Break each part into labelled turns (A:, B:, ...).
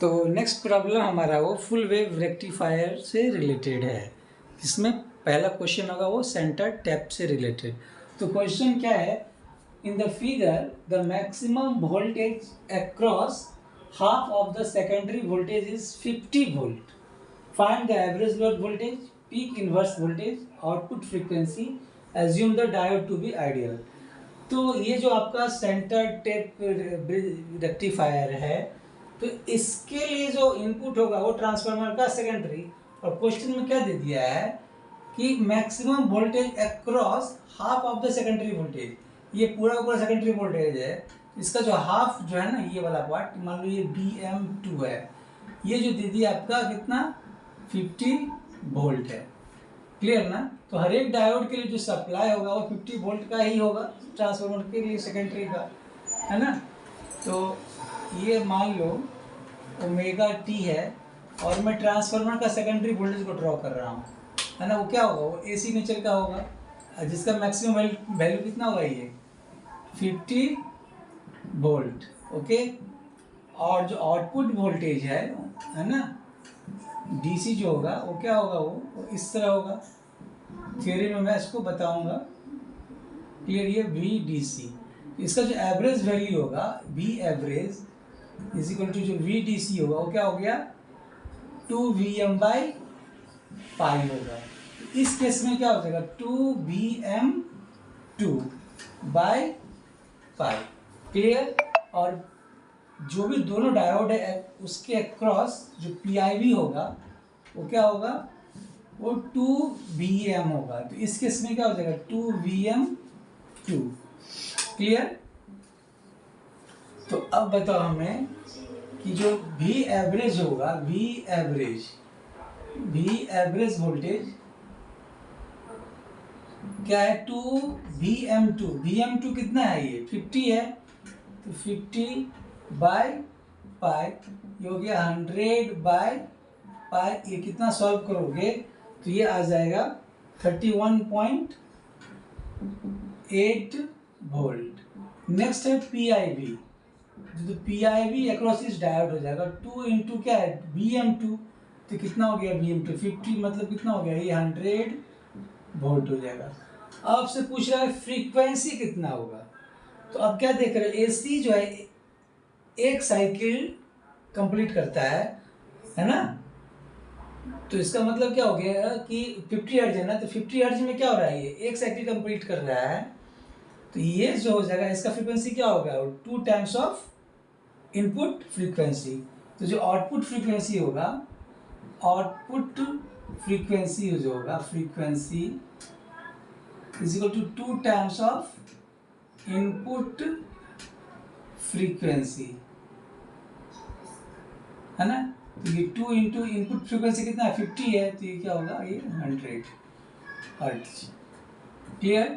A: तो next problem हमारा वो फुल वेव रेक्टिफायर से रिलेटेड है, जिसमें पहला क्वेश्चन होगा वो सेंटर टैप से रिलेटेड। तो क्वेश्चन क्या है, in the figure the maximum voltage across half of the secondary voltage is 50 volt, find the average load voltage, peak inverse voltage, output frequency, assume the diode to be ideal. तो ये जो आपका centre tap rectifier है, तो इसके लिए जो input होगा वो ट्रांसफार्मर का सेकेंडरी, और क्वेश्चन में क्या दे दिया है कि maximum voltage across half of the secondary voltage, ये पूरा सेकेंडरी वोल्टेज है, इसका जो हाफ जो है ना, ये वाला पार्ट मान लो ये BM2 है, ये जो दे दिया आपका कितना 50 वोल्ट है। क्लियर ना? तो हर एक डायोड के लिए जो सप्लाई होगा वो 50 वोल्ट का ही होगा, ट्रांसफार्मर के लिए सेकेंडरी का, है ना। तो ये मान लो ओमेगा टी है और मैं ट्रांसफार्मर का सेकेंडरी वोल्टेज को ड्रॉ कर रहा हूँ, है ना। वो क्या होगा, वो AC नेचर का होगा, जिसका मैक्सिमम वैल्यू कितना होगा, ये 50 वोल्ट। ओके, और जो आउटपुट वोल्टेज है ना, DC जो होगा वो क्या होगा, वो इस तरह होगा। थ्योरी में मैं इसको बताऊंगा क्लियर। ये VDC, इसका जो एवरेज वैल्यू होगा V average is equal to जो VDC होगा वो क्या हो गया 2Vm/पाई होगा। इस केस में क्या हो जाएगा 2Vm2/पाई। क्लियर? और जो भी दोनों डायोड है उसके अक्रॉस जो PIV होगा वो क्या होगा, वो 2Vm होगा। तो इस केस में क्या हो जाएगा 2Vm2। क्लियर? तो अब बताओ हमें कि जो V एवरेज होगा, V एवरेज वोल्टेज क्या है 2Vm2। Vm2 कितना है, ये 50 है, तो 50/पाई ये हो गया 100/पाई। ये कितना सॉल्व करोगे तो ये आ जाएगा 31.8 वोल्ट। नेक्स्ट है PIV, जो PIV अक्रॉस इस डायोड हो जाएगा 2 इंटू क्या है Vm2, तो कितना हो गया Vm2 50, मतलब कितना हो गया ये 100 वोल्ट हो जाएगा। आपसे पूछ रहा है फ्रीक्वेंसी कितना होगा, तो अब क्या देख रहे हैं AC जो है एक साइकिल कंप्लीट करता है ना। तो इसका मतलब क्या हो गया कि 50 हर्ट्ज है ना, तो 50 हर्ट्ज में क्या हो रहा है, ये एक साइकिल कंप्लीट कर रहा है, तो ये जो हो जाएगा इसका फ्रीक्वेंसी क्या होगा 2 टाइम्स ऑफ इनपुट फ्रीक्वेंसी। तो जो आउटपुट फ्रीक्वेंसी होगा, आउटपुट फ्रीक्वेंसी जो होगा frequency is equal to 2 times of input frequency, है ना। तो ये 2 इंटू इनपुट फ्रीक्वेंसी कितना है 50 है, तो ये क्या होगा ये 100 हर्ट्ज। क्लियर?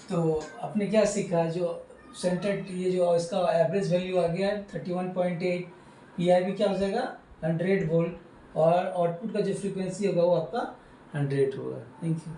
A: तो आपने क्या सीखा, जो सेंटर ये जो इसका एवरेज वैल्यू आ गया 31.8, PIV क्या हो जाएगा 100 वोल्ट, और आउटपुट का जो फ्रीक्वेंसी होगा वो आपका 100 होगा। Thank you.